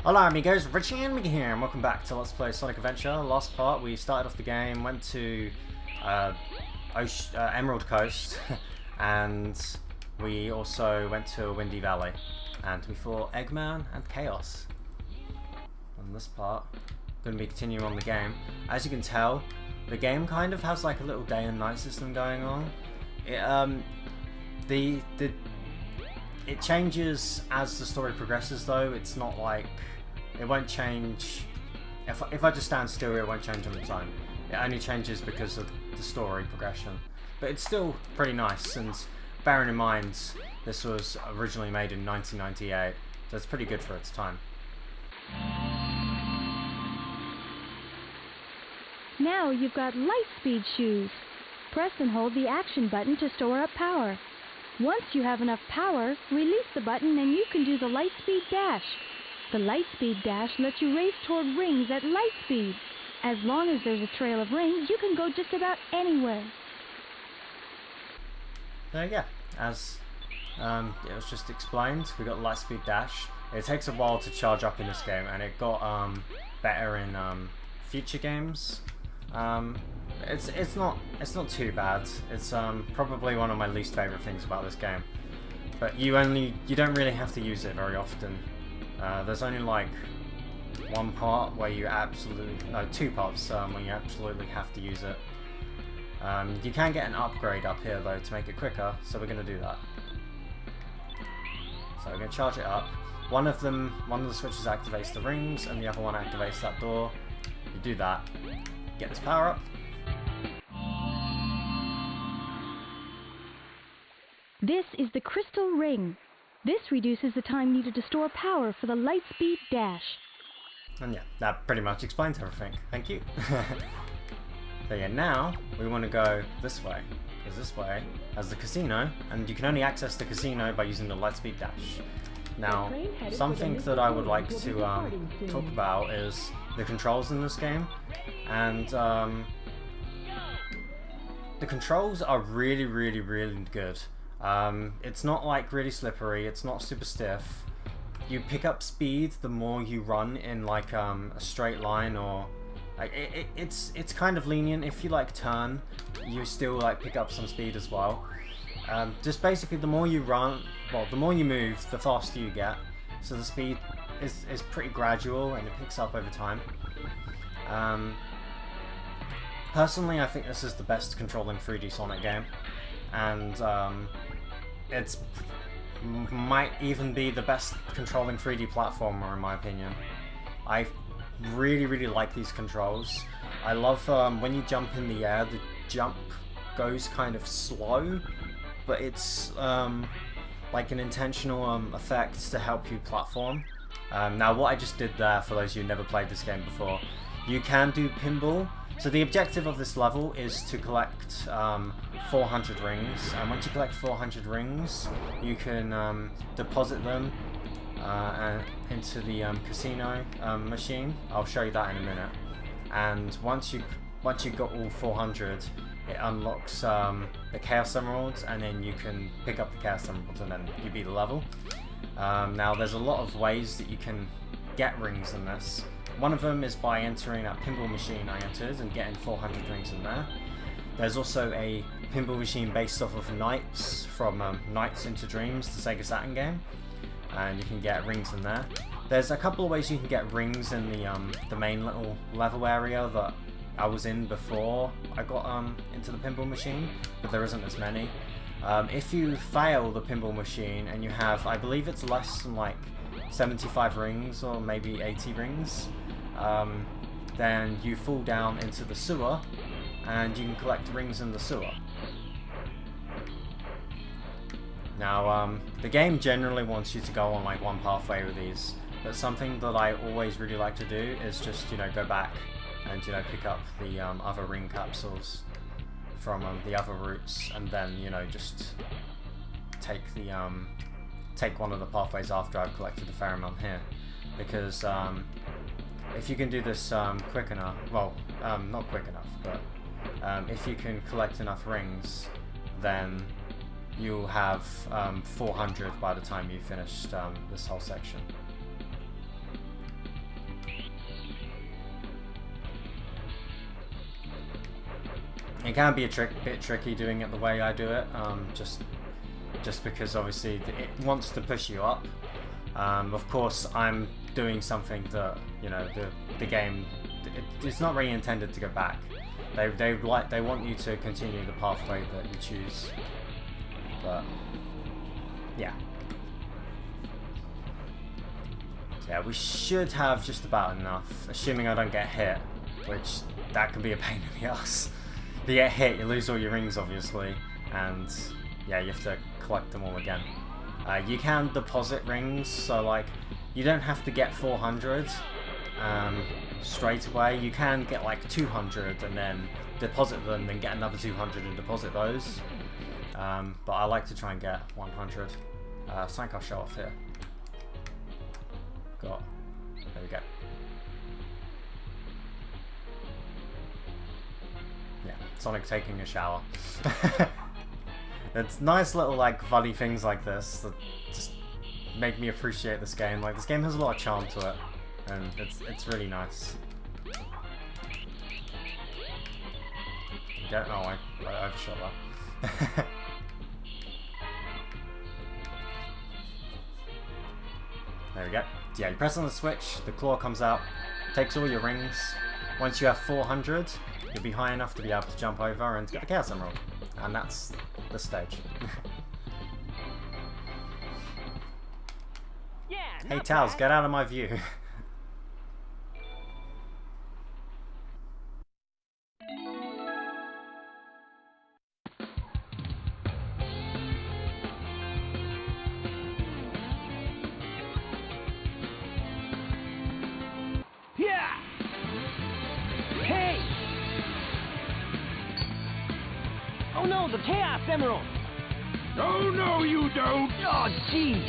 Hola amigos, RadiShineAmigo here, and welcome back to Let's Play Sonic Adventure. Last part, we started off the game, went to Emerald Coast, and we also went to Windy Valley, and we fought Eggman and Chaos. On this part, going to be continuing on the game. As you can tell, the game kind of has like a little day and night system going on. It changes as the story progresses though. It's not like, it won't change, if I just stand still it won't change on its own. It only changes because of the story progression. But it's still pretty nice, and bearing in mind this was originally made in 1998, so it's pretty good for its time. Now you've got light speed shoes. Press and hold the action button to store up power. Once you have enough power, release the button and you can do the light speed dash. The light speed dash lets you race toward rings at light speed. As long as there's a trail of rings, you can go just about anywhere. There you go. As it was just explained, we got the light speed dash. It takes a while to charge up in this game, and it got better in future games. It's not too bad. It's probably one of my least favorite things about this game. But you don't really have to use it very often. There's only like one part where you two parts where you absolutely have to use it. You can get an upgrade up here though to make it quicker, so we're going to do that. So we're going to charge it up. One of the switches activates the rings, and the other one activates that door. You do that, get this power up. This is the crystal ring. This reduces the time needed to store power for the light speed dash. And yeah, that pretty much explains everything. Thank you. So yeah, now we want to go this way, because this way has the casino, and you can only access the casino by using the light speed dash. Now, something that I would like to talk about is the controls in this game, and the controls are really good. It's not like really slippery, it's not super stiff. You pick up speed the more you run in like a straight line, or like it's kind of lenient. If you like turn, you still like pick up some speed as well. Just basically the more you run, well, the more you move, the faster you get. So the speed is pretty gradual and it picks up over time. Personally, I think this is the best controlling 3D Sonic game, and it's might even be the best controlling 3D platformer in my opinion. I really like these controls. I love when you jump in the air, the jump goes kind of slow, but it's like an intentional effect to help you platform. Now what I just did there, for those of you who never played this game before, you can do pinball. So the objective of this level is to collect 400 rings, and once you collect 400 rings, you can deposit them into the casino machine. I'll show you that in a minute. And once you've got all 400, it unlocks the Chaos Emeralds, and then you can pick up the Chaos Emeralds, and then you beat the level. Now there's a lot of ways that you can get rings in this. One of them is by entering that pinball machine I entered and getting 400 rings in there. There's also a pinball machine based off of Nights from Nights into Dreams, the Sega Saturn game, and you can get rings in there. There's a couple of ways you can get rings in the main little level area that I was in before I got into the pinball machine, but there isn't as many. If you fail the pinball machine and you have, I believe it's less than like 75 rings or maybe 80 rings, then you fall down into the sewer and you can collect rings in the sewer. Now the game generally wants you to go on like one pathway with these, but something that I always really like to do is just go back and pick up the other ring capsules from the other routes, and then just take the take one of the pathways after I've collected a fair amount here, because if you can do this quick enough, well, not quick enough, but if you can collect enough rings, then you'll have 400 by the time you've finished this whole section. It can be a bit tricky doing it the way I do it, just because obviously it wants to push you up. Of course, I'm doing something that, you know, the game, it's not really intended to go back. They want you to continue the pathway that you choose. But yeah. Yeah, we should have just about enough, assuming I don't get hit, which that can be a pain in the ass. If you get hit, you lose all your rings, obviously, and yeah, you have to collect them all again. You can deposit rings, so like, you don't have to get 400 straight away. You can get like 200 and then deposit them, then get another 200 and deposit those. But I like to try and get 100. Something I'll show off here. There we go. Yeah, Sonic taking a shower. It's nice little like funny things like this that just make me appreciate this game. Like, this game has a lot of charm to it, and it's really nice. Don't know, I overshot that. There we go. Yeah, you press on the switch, the claw comes out, takes all your rings. Once you have 400, you'll be high enough to be able to jump over and get the Chaos Emerald. And that's the stage. Yeah, hey Towels, get out of my view. Oh no, the Chaos Emerald! Oh, no, you don't! Oh, jeez!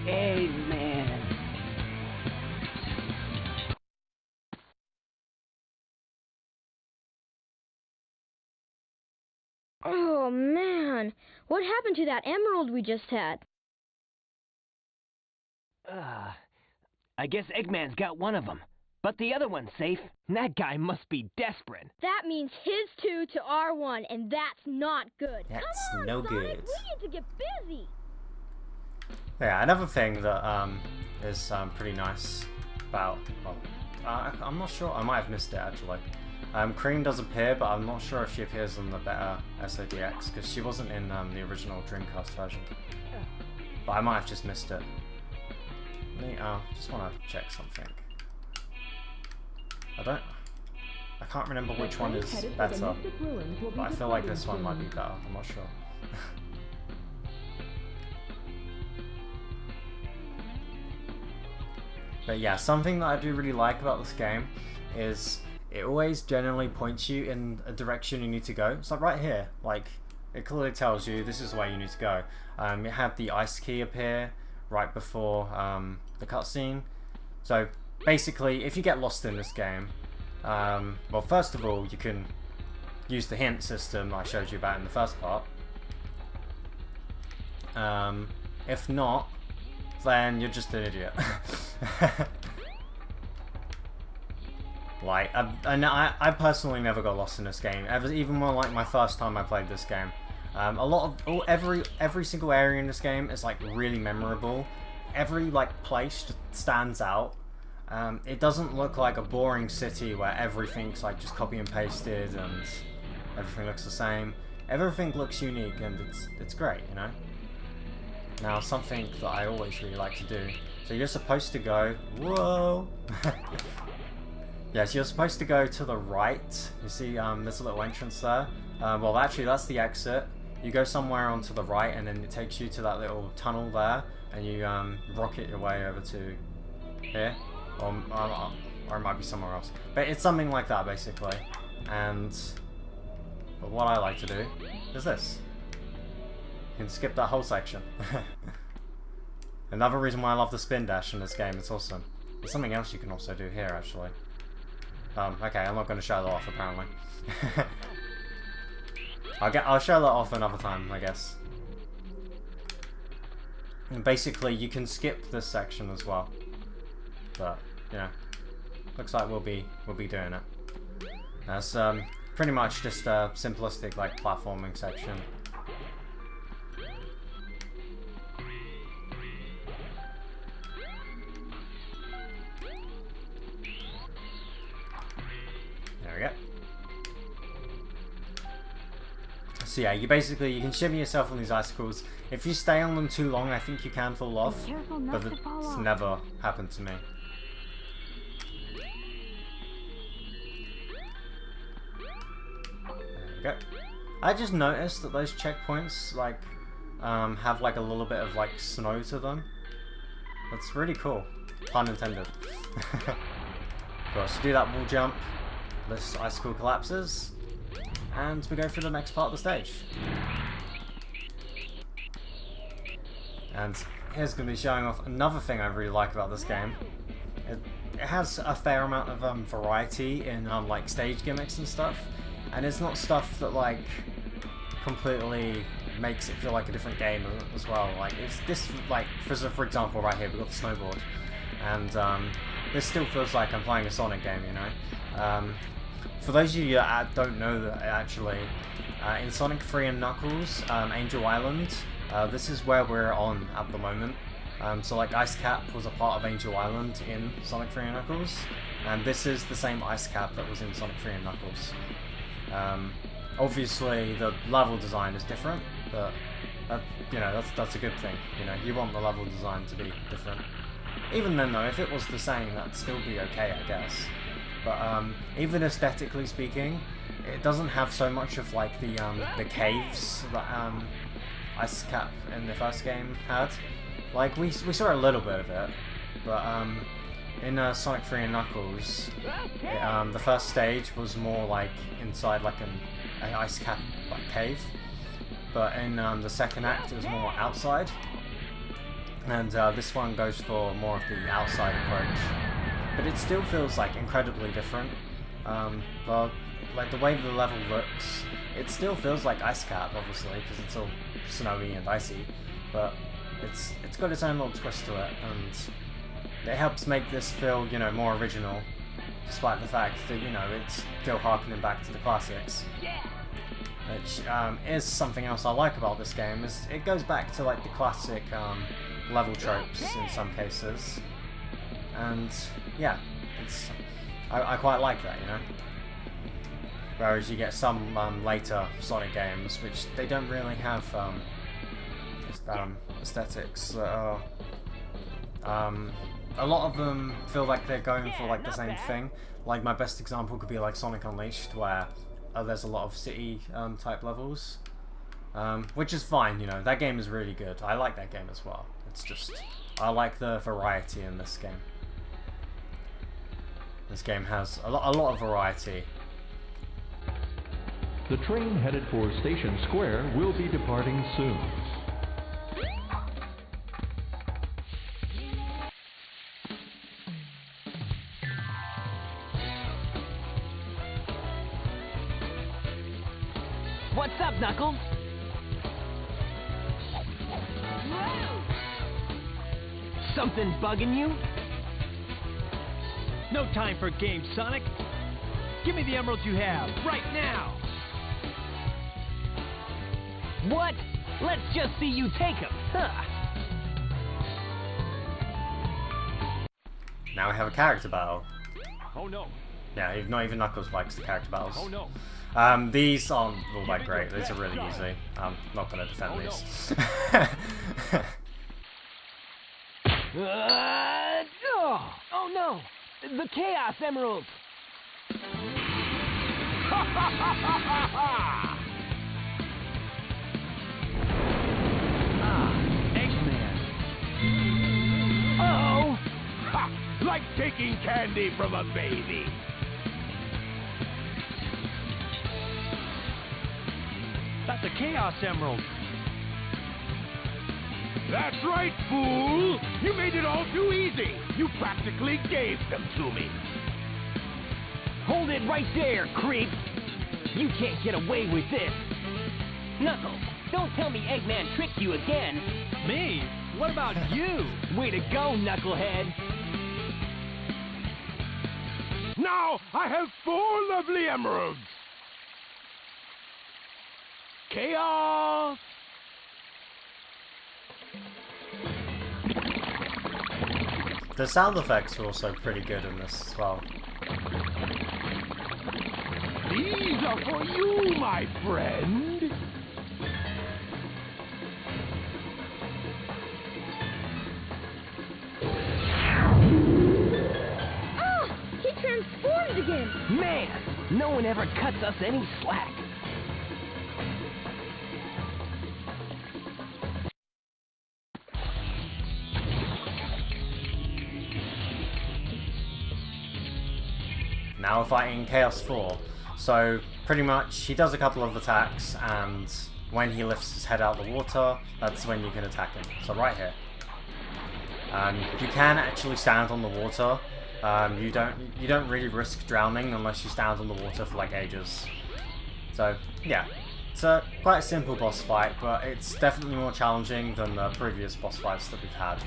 Eggman! Oh man, what happened to that emerald we just had? I guess Eggman's got one of them. But the other one's safe. That guy must be desperate. That means his 2 to our 1, and that's not good. That's Come on, no Sonic, good. we need to get busy. Yeah, another thing that is pretty nice about, well, I'm not sure, I might have missed it actually. Cream does appear, but I'm not sure if she appears in the better SODX, because she wasn't in the original Dreamcast version. But I might have just missed it. Just want to check something. I can't remember which one is better, but I feel like this one might be better, I'm not sure. But yeah, something that I do really like about this game is it always generally points you in a direction you need to go. It's like right here, like it clearly tells you this is where you need to go. It had the ice key appear right before the cutscene. So basically, if you get lost in this game, well, first of all, you can use the hint system I showed you about in the first part. If not, then you're just an idiot. Like, I personally never got lost in this game. Even more like my first time I played this game. Every single area in this game is like really memorable. Every like place just stands out. It doesn't look like a boring city where everything's like just copy and pasted and everything looks the same. Everything looks unique and it's great, you know? Now, something that I always really like to do. So you're supposed to go, whoa! Yes, you're supposed to go to the right. You see there's a little entrance there. Well, actually that's the exit. You go somewhere onto the right and then it takes you to that little tunnel there and you rocket your way over to here. Or it might be somewhere else. But it's something like that, basically. But what I like to do is this. You can skip that whole section. Another reason why I love the spin dash in this game, it's awesome. There's something else you can also do here, actually. Okay, I'm not going to show that off, apparently. I'll show that off another time, I guess. And basically, you can skip this section as well. But, you know, looks like we'll be doing it. That's pretty much just a simplistic like platforming section. There we go. So yeah, you can shimmy yourself on these icicles. If you stay on them too long, I think you can fall off, but it's never happened to me. There we go. I just noticed that those checkpoints like have like a little bit of like snow to them. That's really cool. Pun intended. Of course, do that wall jump. This icicle collapses. And we go through the next part of the stage. And here's going to be showing off another thing I really like about this game. It has a fair amount of variety in like stage gimmicks and stuff. And it's not stuff that like completely makes it feel like a different game as well. Like it's this like for example right here we've got the snowboard. And this still feels like I'm playing a Sonic game, you know. For those of you that don't know that actually, in Sonic 3 and Knuckles, Angel Island, this is where we're on at the moment. So like Ice Cap was a part of Angel Island in Sonic 3 and Knuckles, and this is the same Ice Cap that was in Sonic 3 and Knuckles. Obviously the level design is different, but you know, that's a good thing. You know, you want the level design to be different. Even then though, if it was the same, that'd still be okay, I guess. But even aesthetically speaking, it doesn't have so much of like the caves that Ice Cap in the first game had. Like we saw a little bit of it, but in Sonic 3 and Knuckles, the first stage was more like inside like an Ice Cap like cave, but in the second act it was more outside, and this one goes for more of the outside approach. But it still feels like incredibly different. Well, like the way the level looks, it still feels like Ice Cap, obviously, because it's all snowy and icy. But it's got its own little twist to it, and it helps make this feel, you know, more original, despite the fact that, you know, it's still harkening back to the classics. Which is something else I like about this game. Is it goes back to like the classic level tropes in some cases. And yeah, I quite like that, you know. Whereas you get some later Sonic games which they don't really have aesthetics that are a lot of them feel like they're going for like the same thing. Like my best example could be like Sonic Unleashed, where there's a lot of city type levels, which is fine, you know. That game is really good. I like that game as well. It's just I like the variety in this game. This game has a lot of variety. The train headed for Station Square will be departing soon. What's up, Knuckles? Something bugging you? No time for games, Sonic. Give me the emeralds you have, right now! What? Let's just see you take them. Huh. Now we have a character battle. Oh no. Yeah, not even Knuckles likes the character battles. Oh no. These aren't all that great. These are really easy. I'm not going to defend these. Oh no! The Chaos Emeralds! Eggman. Oh! Ha! Like taking candy from a baby. That's a Chaos Emerald. That's right, fool! You made it all too easy. You practically gave them to me. Hold it right there, creep! You can't get away with this! Knuckles, don't tell me Eggman tricked you again! Me? What about you? Way to go, Knucklehead! Now I have 4 lovely emeralds. Chaos! The sound effects were also pretty good in this as well. These are for you, my friend. Oh, he transformed again. Man, no one ever cuts us any slack. Now we're fighting Chaos 4. So pretty much he does a couple of attacks, and when he lifts his head out of the water, that's when you can attack him. So right here. You can actually stand on the water. You don't really risk drowning unless you stand on the water for like ages. So yeah, it's quite a simple boss fight, but it's definitely more challenging than the previous boss fights that we've had.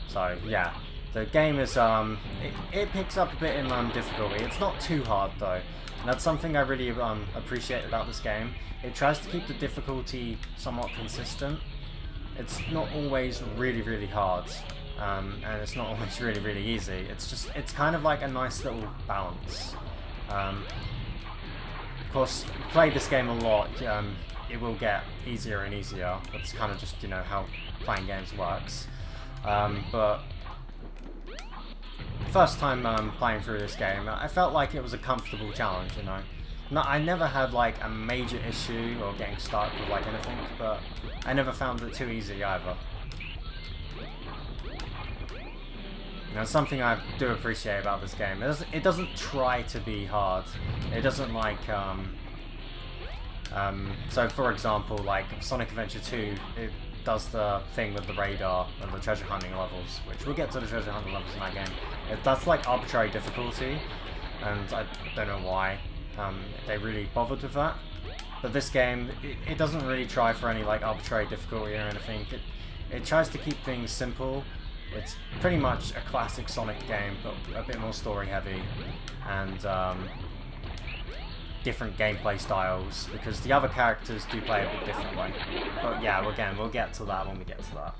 So yeah. The game is, it picks up a bit in difficulty. It's not too hard though, and that's something I really appreciate about this game. It tries to keep the difficulty somewhat consistent. It's not always really hard, and it's not always really easy. It's kind of like a nice little balance. Of course, if you play this game a lot, it will get easier and easier. That's kind of just, you know, how playing games works. But first time playing through this game, I felt like it was a comfortable challenge, you know. I never had like a major issue or getting stuck with like anything, but I never found it too easy either. You know, something I do appreciate about this game. It doesn't try to be hard. It doesn't like so for example, like Sonic Adventure 2, it does the thing with the radar and the treasure hunting levels, which we'll get to the treasure hunting levels in that game. That's like arbitrary difficulty, and I don't know why they really bothered with that. But this game, it doesn't really try for any like arbitrary difficulty or anything. It tries to keep things simple. It's pretty much a classic Sonic game, but a bit more story heavy, and different gameplay styles, because the other characters do play a bit differently. But yeah, again, we'll get to that when we get to that.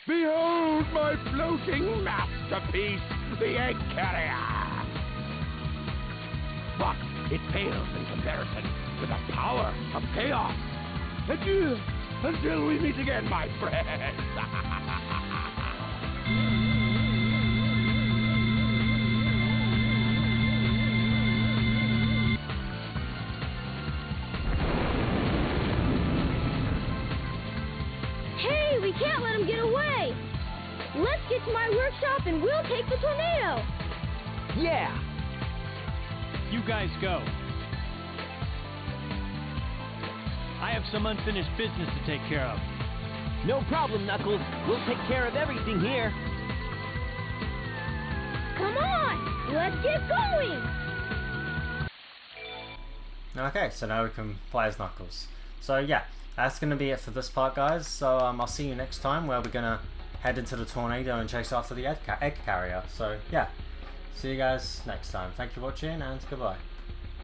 Behold my floating masterpiece, the Egg Carrier! But it pales in comparison to the power of chaos. Adieu, until we meet again, my friends. Hey, we can't let him get away! Let's get to my workshop and we'll take the tornado! Yeah! You guys go. I have some unfinished business to take care of. No problem, Knuckles. We'll take care of everything here. Come on! Let's get going! Okay, so now we can play as Knuckles. So yeah, that's going to be it for this part, guys. So I'll see you next time, where we're going to head into the tornado and chase after the egg carrier. So yeah, see you guys next time. Thank you for watching, and goodbye.